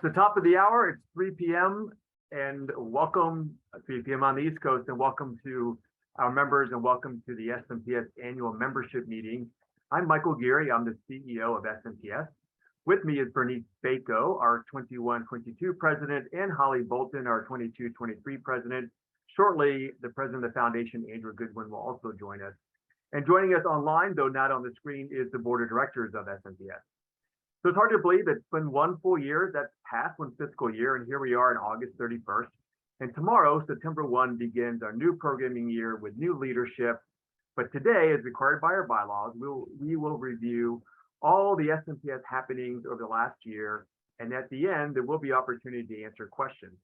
the top of the hour. It's 3 p.m. and welcome, 3 p.m. on the East Coast, and welcome to our members and welcome to the SMPS annual membership meeting. I'm Michael Geary. I'm the CEO of SMPS. With me is Bernice Bako, our 21-22 president, and Holly Bolton, our 22-23 president. Shortly, the president of the foundation, Andrew Goodwin, will also join us. And joining us online, though not on the screen, is the board of directors of SMPS. So it's hard to believe it's been one full year that's past one fiscal year, and here we are on August 31st. And tomorrow, September 1, begins our new programming year with new leadership. But today, as required by our bylaws, we will review all the SMPS happenings over the last year. And at the end, there will be opportunity to answer questions.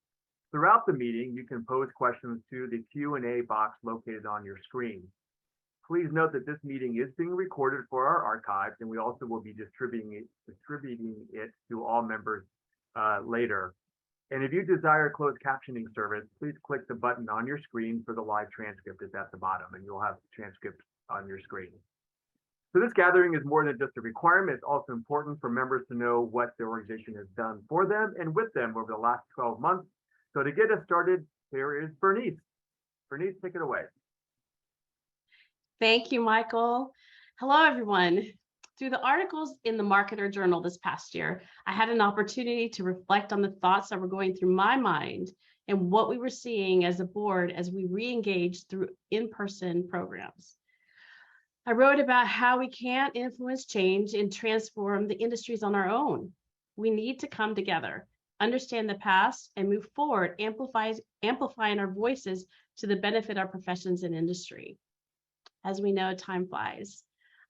Throughout the meeting, you can pose questions to the Q&A box located on your screen. Please note that this meeting is being recorded for our archives, and we also will be distributing it to all members later. And if you desire a closed captioning service, please click the button on your screen for the live transcript. It's at the bottom, and you'll have the transcript on your screen. So this gathering is more than just a requirement. It's also important for members to know what the organization has done for them and with them over the last 12 months. So to get us started, here is Bernice. Bernice, take it away. Thank you, Michael. Hello, everyone. Through the articles in the Marketer Journal this past year, I had an opportunity to reflect on the thoughts that were going through my mind and what we were seeing as a board as we re-engaged through in-person programs. I wrote about how we can't influence change and transform the industries on our own. We need to come together, understand the past, and move forward, amplifying our voices to the benefit of our professions and industry. As we know, time flies.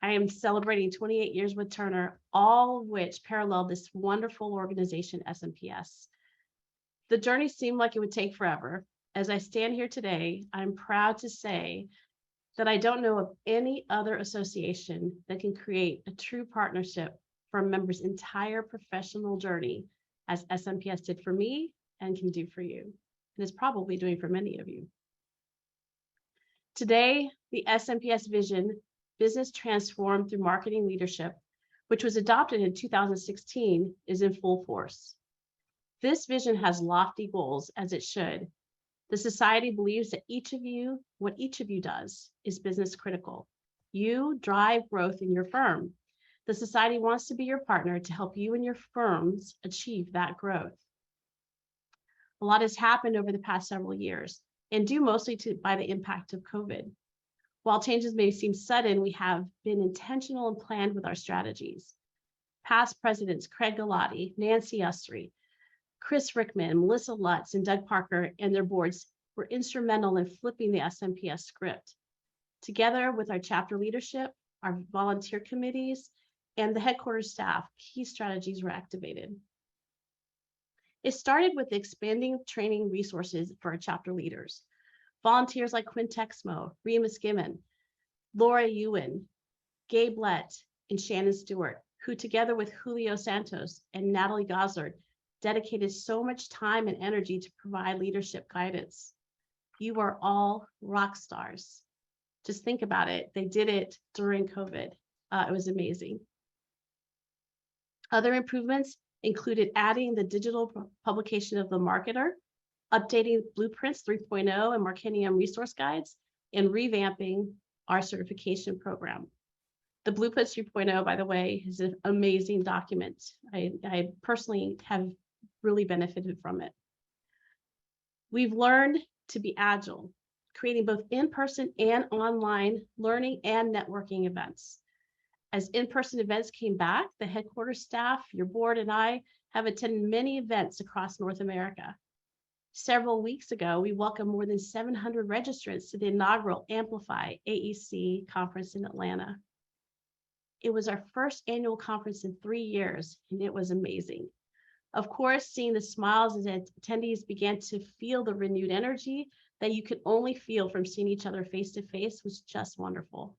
I am celebrating 28 years with Turner, all of which paralleled this wonderful organization, SMPS. The journey seemed like it would take forever. As I stand here today, I'm proud to say that I don't know of any other association that can create a true partnership for a member's entire professional journey as SMPS did for me and can do for you, and is probably doing for many of you. Today, the SMPS vision, Business Transformed Through Marketing Leadership, which was adopted in 2016, is in full force. This vision has lofty goals, as it should. The society believes that what each of you does is business critical. You drive growth in your firm. The society wants to be your partner to help you and your firms achieve that growth. A lot has happened over the past several years, and due mostly by the impact of COVID. While changes may seem sudden, we have been intentional and planned with our strategies. Past presidents Craig Galati, Nancy Ustry, Chris Rickman, Melissa Lutz, and Doug Parker and their boards were instrumental in flipping the SMPS script. Together with our chapter leadership, our volunteer committees, and the headquarters staff, key strategies were activated. It started with expanding training resources for our chapter leaders. Volunteers like Quinn Texmo, Remus Gimmon, Laura Ewan, Gabe Lett, and Shannon Stewart, who together with Julio Santos and Natalie Goslard dedicated so much time and energy to provide leadership guidance. You are all rock stars. Just think about it. They did it during COVID. It was amazing. Other improvements included adding the digital publication of the Marketer, updating Blueprints 3.0 and Marketing resource guides, and revamping our certification program. The Blueprints 3.0, by the way, is an amazing document. I personally have really benefited from it. We've learned to be agile, creating both in-person and online learning and networking events. As in-person events came back, the headquarters staff, your board, and I have attended many events across North America. Several weeks ago, we welcomed more than 700 registrants to the inaugural Amplify AEC conference in Atlanta. It was our first annual conference in 3 years, and it was amazing. Of course, seeing the smiles as attendees began to feel the renewed energy that you could only feel from seeing each other face to face was just wonderful.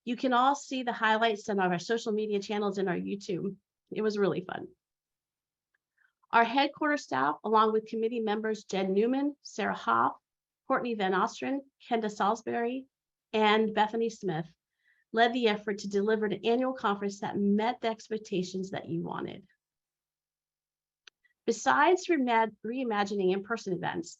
You can all see the highlights on our social media channels and our YouTube. It was really fun. Our headquarters staff, along with committee members Jen Newman, Sarah Hoff, Courtney Van Ostren, Kenda Salisbury, and Bethany Smith, led the effort to deliver an annual conference that met the expectations that you wanted. Besides reimagining in-person events,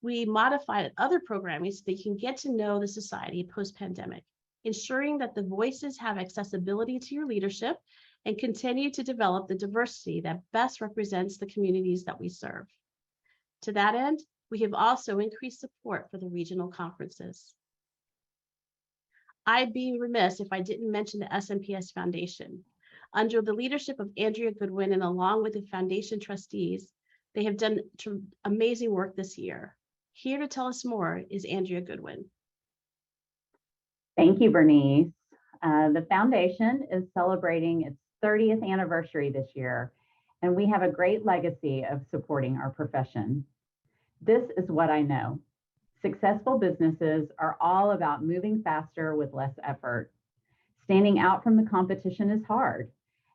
we modified other programming so they can get to know the society post-pandemic, ensuring that the voices have accessibility to your leadership and continue to develop the diversity that best represents the communities that we serve. To that end, we have also increased support for the regional conferences. I'd be remiss if I didn't mention the SMPS Foundation. Under the leadership of Andrea Goodwin and along with the foundation trustees, they have done amazing work this year. Here to tell us more is Andrea Goodwin. Thank you, Bernice. The foundation is celebrating its 30th anniversary this year, and we have a great legacy of supporting our profession. This is what I know. Successful businesses are all about moving faster with less effort. Standing out from the competition is hard,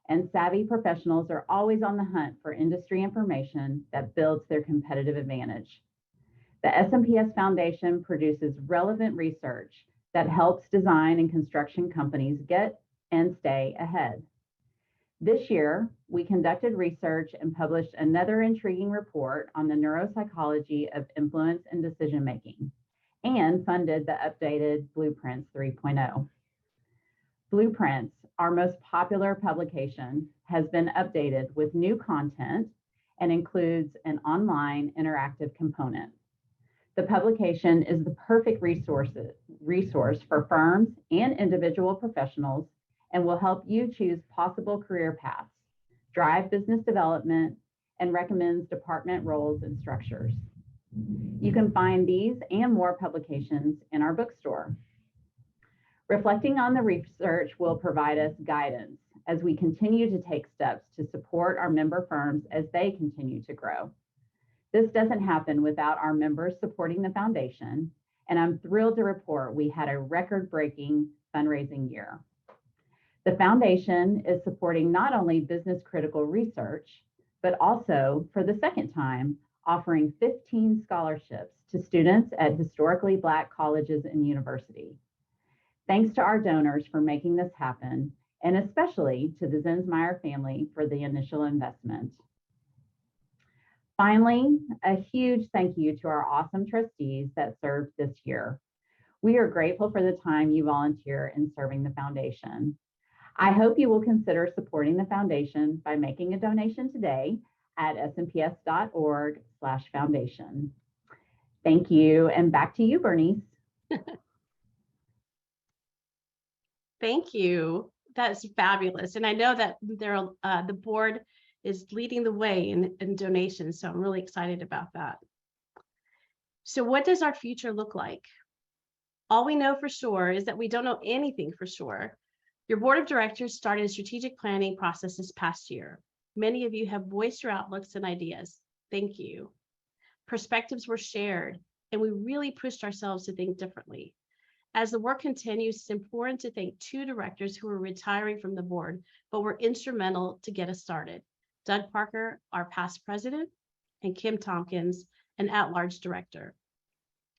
and savvy professionals are always on the hunt for industry information that builds their competitive advantage. The SMPS Foundation produces relevant research that helps design and construction companies get and stay ahead. This year, we conducted research and published another intriguing report on the neuropsychology of influence and decision-making, and funded the updated Blueprints 3.0. Blueprints, our most popular publication, has been updated with new content and includes an online interactive component. The publication is the perfect resource for firms and individual professionals and will help you choose possible career paths, drive business development, and recommends department roles and structures. You can find these and more publications in our bookstore. Reflecting on the research will provide us guidance as we continue to take steps to support our member firms as they continue to grow. This doesn't happen without our members supporting the foundation, and I'm thrilled to report we had a record-breaking fundraising year. The foundation is supporting not only business-critical research, but also, for the second time, offering 15 scholarships to students at historically Black colleges and universities. Thanks to our donors for making this happen, and especially to the Zinsmeyer family for the initial investment. Finally, a huge thank you to our awesome trustees that served this year. We are grateful for the time you volunteer in serving the foundation. I hope you will consider supporting the foundation by making a donation today at smps.org/foundation. Thank you, and back to you, Bernice. Thank you. That's fabulous. And I know that the board is leading the way in donations, so I'm really excited about that. So what does our future look like? All we know for sure is that we don't know anything for sure. Your board of directors started a strategic planning process this past year. Many of you have voiced your outlooks and ideas. Thank you. Perspectives were shared, and we really pushed ourselves to think differently. As the work continues, it's important to thank two directors who are retiring from the board, but were instrumental to get us started. Doug Parker, our past president, and Kim Tompkins, an at-large director.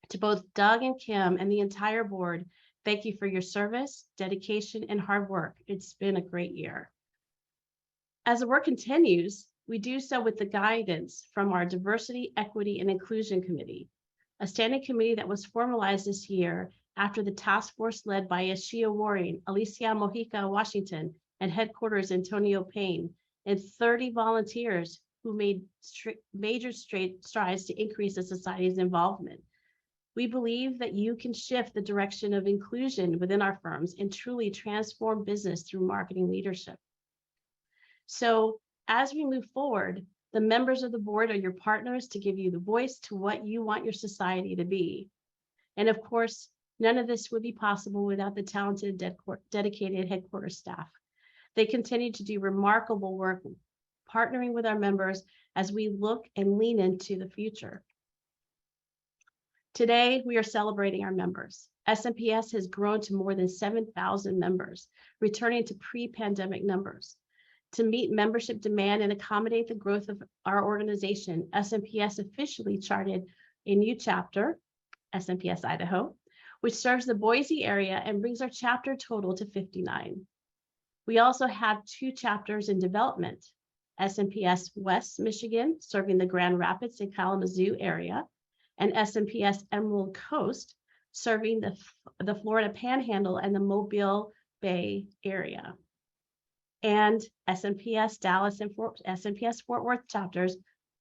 To both Doug and Kim and the entire board, thank you for your service, dedication, and hard work. It's been a great year. As the work continues, we do so with the guidance from our Diversity, Equity, and Inclusion Committee, a standing committee that was formalized this year after the task force led by Ashia Waring, Alicia Mojica, Washington, and headquarters Antonio Payne, and 30 volunteers who made major strides to increase the society's involvement. We believe that you can shift the direction of inclusion within our firms and truly transform business through marketing leadership. So as we move forward, the members of the board are your partners to give you the voice to what you want your society to be. And of course, none of this would be possible without the talented, dedicated headquarters staff. They continue to do remarkable work, partnering with our members as we look and lean into the future. Today, we are celebrating our members. SMPS has grown to more than 7,000 members, returning to pre-pandemic numbers. To meet membership demand and accommodate the growth of our organization, SMPS officially charted a new chapter, SMPS Idaho, which serves the Boise area and brings our chapter total to 59. We also have 2 chapters in development. SMPS West Michigan, serving the Grand Rapids and Kalamazoo area, and SMPS Emerald Coast, serving the Florida Panhandle and the Mobile Bay area. And SMPS Dallas and SMPS Fort Worth chapters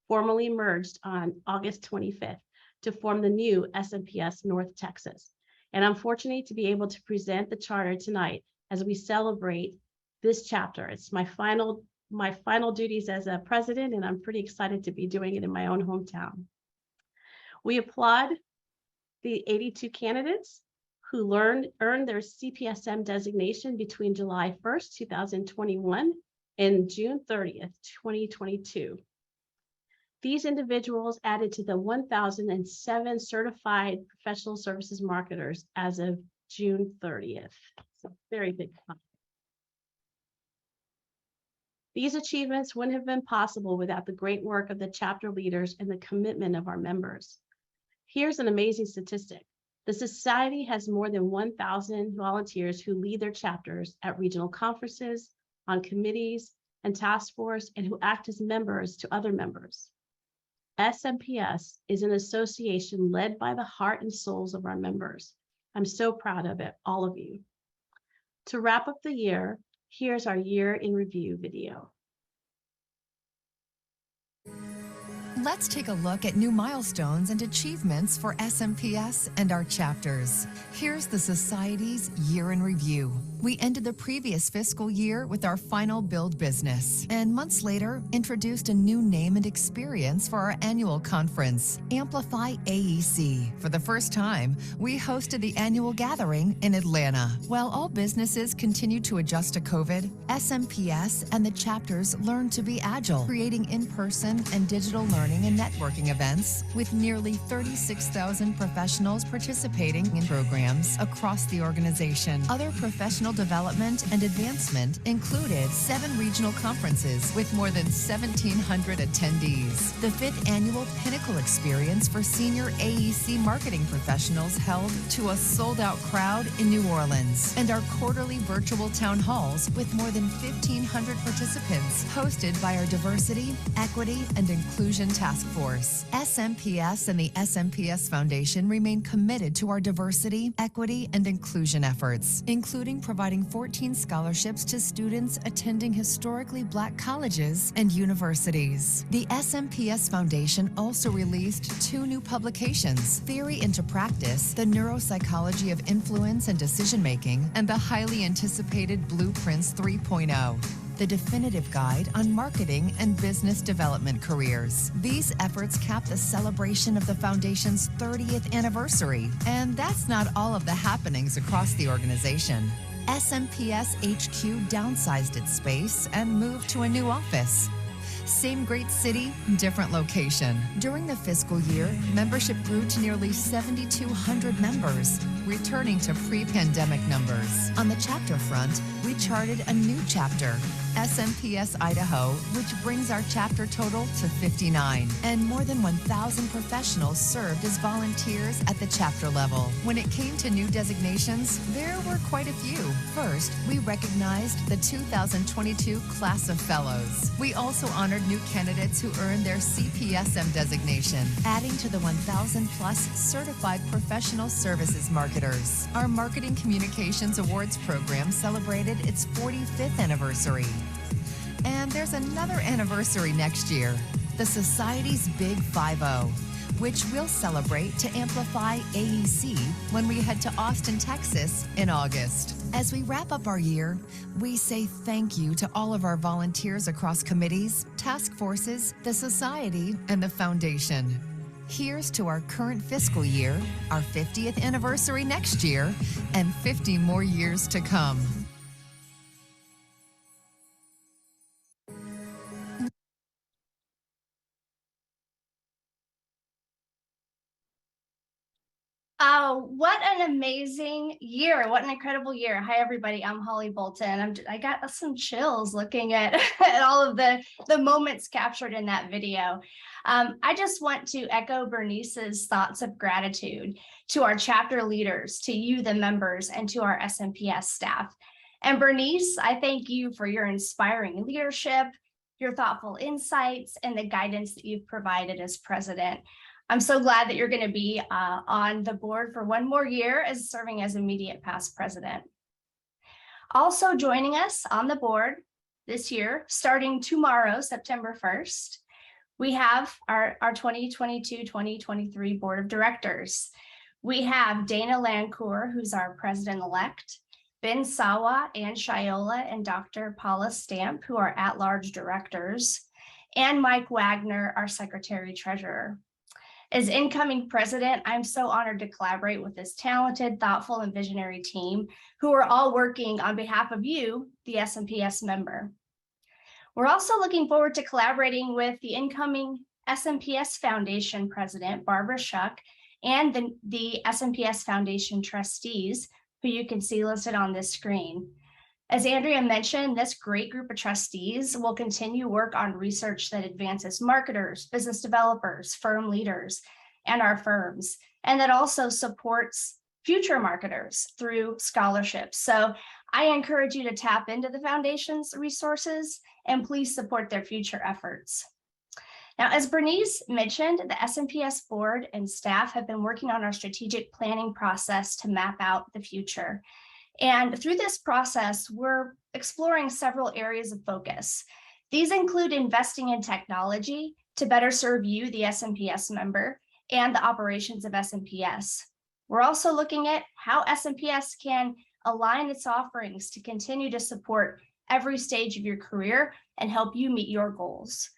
formally merged on August 25th to form the new SMPS North Texas. And I'm fortunate to be able to present the charter tonight as we celebrate this chapter. It's my final duties as a president, and I'm pretty excited to be doing it in my own hometown. We applaud the 82 candidates who earned their CPSM designation between July 1st, 2021 and June 30th, 2022. These individuals added to the 1,007 certified professional services marketers as of June 30th. It's a very big one. These achievements wouldn't have been possible without the great work of the chapter leaders and the commitment of our members. Here's an amazing statistic. The Society has more than 1,000 volunteers who lead their chapters at regional conferences, on committees and task force, and who act as members to other members. SMPS is an association led by the heart and souls of our members. I'm so proud of it, all of you. To wrap up the year, here's our year in review video. Let's take a look at new milestones and achievements for SMPS and our chapters. Here's the Society's year in review. We ended the previous fiscal year with our final build business, and months later introduced a new name and experience for our annual conference, Amplify AEC. For the first time, we hosted the annual gathering in Atlanta. While all businesses continued to adjust to COVID, SMPS and the chapters learned to be agile, creating in-person and digital learning and networking events with nearly 36,000 professionals participating in programs across the organization. Other professional development and advancement included 7 regional conferences with more than 1,700 attendees. The 5th annual Pinnacle Experience for senior AEC marketing professionals held to a sold-out crowd in New Orleans, and our quarterly virtual town halls with more than 1,500 participants hosted by our Diversity, Equity, and Inclusion Task Force. SMPS and the SMPS Foundation remain committed to our diversity, equity, and inclusion efforts, including providing 14 scholarships to students attending historically Black colleges and universities. The SMPS Foundation also released 2 new publications, Theory into Practice, The Neuropsychology of Influence and Decision-Making, and the highly anticipated Blueprints 3.0. The definitive guide on marketing and business development careers. These efforts cap the celebration of the Foundation's 30th anniversary. And that's not all of the happenings across the organization. SMPS HQ downsized its space and moved to a new office. Same great city, different location. During the fiscal year, membership grew to nearly 7,200 members, returning to pre-pandemic numbers. On the chapter front, we charted a new chapter, SMPS Idaho, which brings our chapter total to 59. And more than 1,000 professionals served as volunteers at the chapter level. When it came to new designations, there were quite a few. First, we recognized the 2022 Class of Fellows. We also honored new candidates who earned their CPSM designation, adding to the 1,000 plus certified professional services marketers. Our Marketing Communications Awards program celebrated its 45th anniversary. And there's another anniversary next year, the Society's Big 5-0, which we'll celebrate to amplify AEC when we head to Austin, Texas in August. As we wrap up our year, we say thank you to all of our volunteers across committees, task forces, the Society, and the Foundation. Here's to our current fiscal year, our 50th anniversary next year, and 50 more years to come. What an amazing year. What an incredible year. Hi, everybody. I'm Holly Bolton. I got some chills looking at all of the moments captured in that video. I just want to echo Bernice's thoughts of gratitude to our chapter leaders, to you, the members, and to our SMPS staff. And Bernice, I thank you for your inspiring leadership, your thoughtful insights, and the guidance that you've provided as president. I'm so glad that you're going to be on the board for one more year as serving as immediate past president. Also joining us on the board this year, starting tomorrow, September 1st, we have our 2022-2023 Board of Directors. We have Dana Lancour, who's our president-elect, Ben Sawa, Ann Shiola, and Dr. Paula Stamp, who are at-large directors, and Mike Wagner, our secretary-treasurer. As incoming president, I'm so honored to collaborate with this talented, thoughtful, and visionary team who are all working on behalf of you, the SMPS member. We're also looking forward to collaborating with the incoming SMPS Foundation president, Barbara Shuck, and the SMPS Foundation trustees, who you can see listed on this screen. As Andrea mentioned, this great group of trustees will continue work on research that advances marketers, business developers, firm leaders, and our firms, and that also supports future marketers through scholarships. So I encourage you to tap into the foundation's resources and please support their future efforts. Now, as Bernice mentioned, the SMPS board and staff have been working on our strategic planning process to map out the future. And through this process, we're exploring several areas of focus. These include investing in technology to better serve you, the SMPS member, and the operations of SMPS. We're also looking at how SMPS can align its offerings to continue to support every stage of your career and help you meet your goals.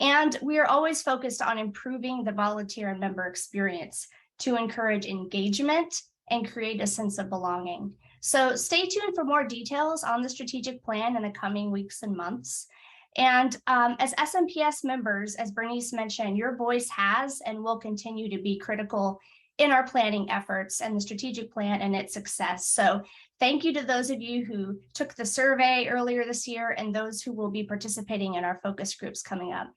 And we are always focused on improving the volunteer and member experience to encourage engagement and create a sense of belonging. So stay tuned for more details on the strategic plan in the coming weeks and months. And as SMPS members, as Bernice mentioned, your voice has and will continue to be critical in our planning efforts and the strategic plan and its success. So thank you to those of you who took the survey earlier this year and those who will be participating in our focus groups coming up.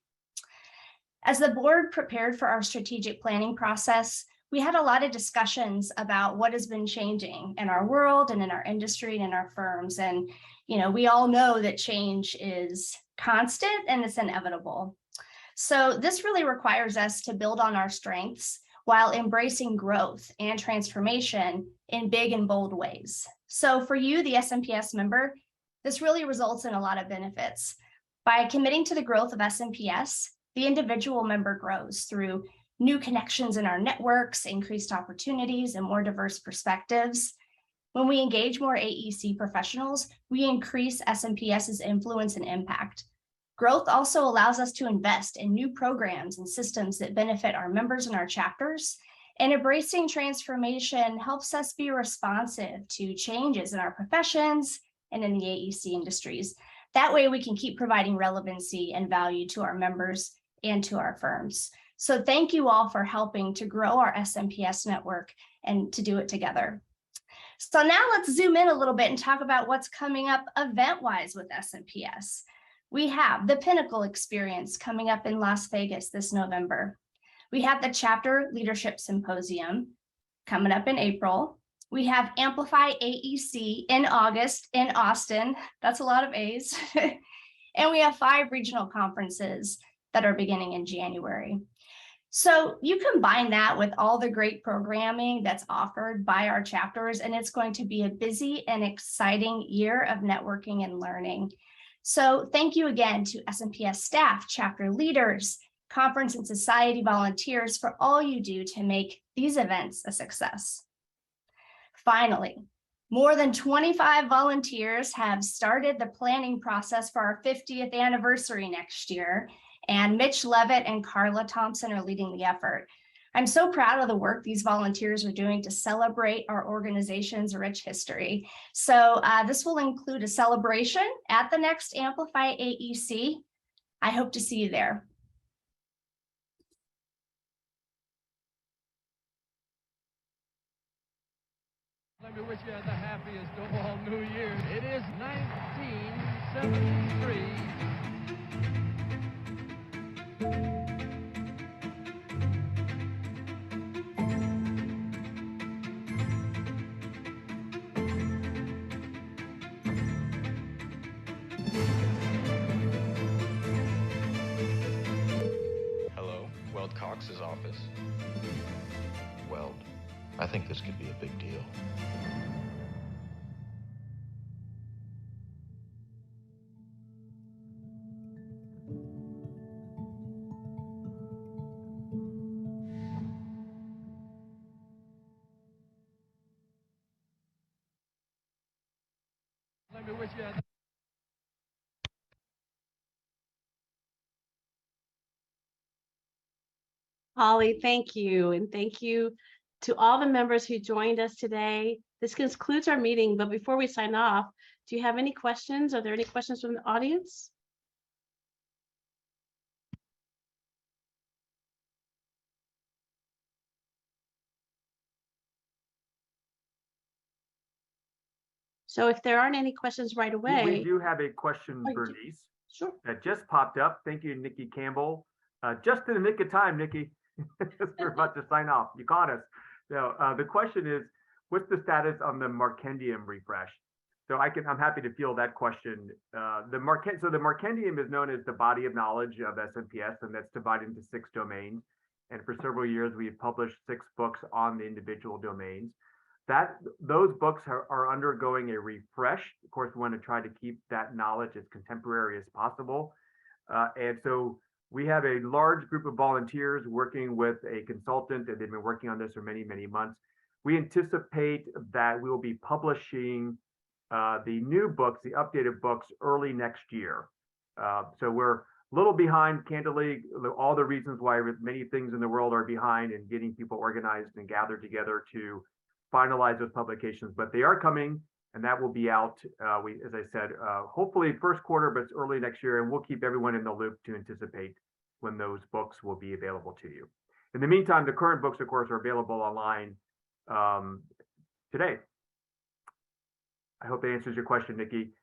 As the board prepared for our strategic planning process, we had a lot of discussions about what has been changing in our world and in our industry and in our firms. And, you know, we all know that change is constant and it's inevitable. So this really requires us to build on our strengths while embracing growth and transformation in big and bold ways. So for you, the SMPS member, this really results in a lot of benefits. By committing to the growth of SMPS, the individual member grows through new connections in our networks, increased opportunities, and more diverse perspectives. When we engage more AEC professionals, we increase SMPS's influence and impact. Growth also allows us to invest in new programs and systems that benefit our members and our chapters. And embracing transformation helps us be responsive to changes in our professions and in the AEC industries. That way we can keep providing relevancy and value to our members and to our firms. So thank you all for helping to grow our SMPS network and to do it together. So now let's zoom in a little bit and talk about what's coming up event-wise with SMPS. We have the Pinnacle Experience coming up in Las Vegas this November. We have the Chapter Leadership Symposium coming up in April. We have Amplify AEC in August in Austin. That's a lot of A's. And we have 5 regional conferences that are beginning in January. So you combine that with all the great programming that's offered by our chapters, and it's going to be a busy and exciting year of networking and learning. So thank you again to SMPS staff, chapter leaders, conference and society volunteers for all you do to make these events a success. Finally, more than 25 volunteers have started the planning process for our 50th anniversary next year, and Mitch Levitt and Carla Thompson are leading the effort. I'm so proud of the work these volunteers are doing to celebrate our organization's rich history. So this will include a celebration at the next Amplify AEC. I hope to see you there. Let me wish you the happiest of all New Year's. It is 1973. Cox's office. Weld. I think this could be a big deal. Let me wish you a Holly, thank you. And thank you to all the members who joined us today. This concludes our meeting, but before we sign off, do you have any questions? Are there any questions from the audience? So if there aren't any questions right We away, do have a question, Oh, you do? Bernice, sure. that just popped up. Thank you, Nikki Campbell. Just in the nick of time, Nikki. We're about to sign off. You caught us. So the question is, what's the status on the Markendium refresh? So I'm happy to field that question. So the Markendium is known as the body of knowledge of SMPS, and that's divided into 6 domains. And for several years, we've published 6 books on the individual domains. Those books are undergoing a refresh. Of course, we want to try to keep that knowledge as contemporary as possible. And so we have a large group of volunteers working with a consultant, and they've been working on this for many, many months. We anticipate that we will be publishing the new books, the updated books, early next year. So we're a little behind, candidly, all the reasons why many things in the world are behind in getting people organized and gathered together to finalize those publications, but they are coming, and that will be out, as I said, hopefully first quarter, but it's early next year, and we'll keep everyone in the loop to anticipate when those books will be available to you. In the meantime, the current books, of course, are available online today. I hope that answers your question, Nikki.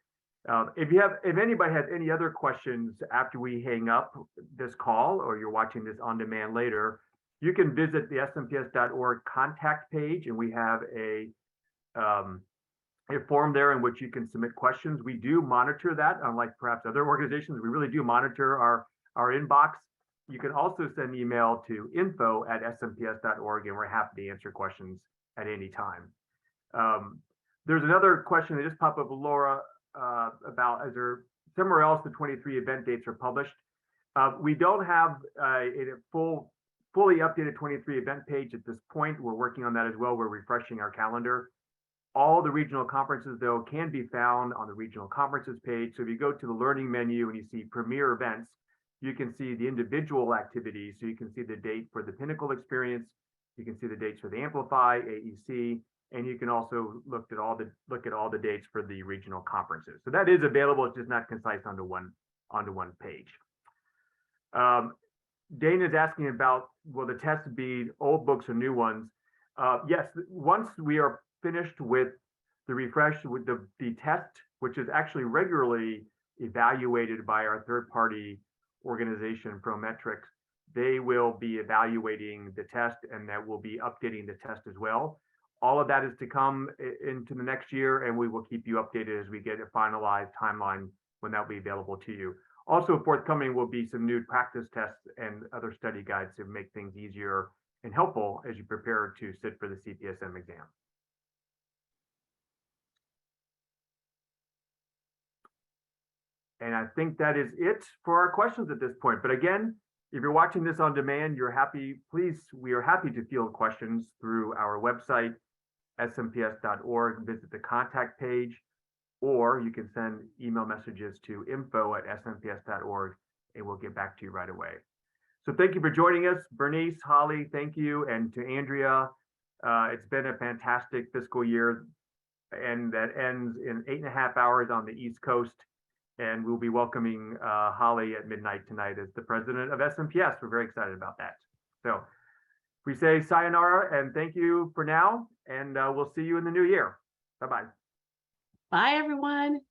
If anybody has any other questions after we hang up this call, or you're watching this on demand later, you can visit the smps.org contact page, and we have a form there in which you can submit questions. We do monitor that, unlike perhaps other organizations. We really do monitor our inbox. You can also send email to info@smps.org, and we're happy to answer questions at any time. There's another question that just popped up with Laura about, is there somewhere else the 23 event dates are published? We don't have a fully updated 23 event page at this point. We're working on that as well. We're refreshing our calendar. All the regional conferences, though, can be found on the regional conferences page. So if you go to the learning menu and you see premier events, you can see the individual activities. So you can see the date for the Pinnacle experience. You can see the dates for the Amplify, AEC, and you can also look at all the dates for the regional conferences. So that is available. It's just not concise onto one page. Dane is asking about, will the tests be old books or new ones? Yes, once we are finished with the refresh, with the test, which is actually regularly evaluated by our third-party organization, Prometrics, they will be evaluating the test, and that will be updating the test as well. All of that is to come into the next year, and we will keep you updated as we get a finalized timeline when that will be available to you. Also forthcoming will be some new practice tests and other study guides to make things easier and helpful as you prepare to sit for the CPSM exam. And I think that is it for our questions at this point. But again, if you're watching this on demand, we are happy to field questions through our website, smps.org, visit the contact page, or you can send email messages to info@smps.org, and we'll get back to you right away. So thank you for joining us. Bernice, Holly, thank you. And to Andrea, it's been a fantastic fiscal year, and that ends in 8.5 hours on the East Coast. And we'll be welcoming Holly at midnight tonight as the president of SMPS. We're very excited about that. So we say sayonara and thank you for now, and we'll see you in the new year. Bye-bye. Bye, everyone.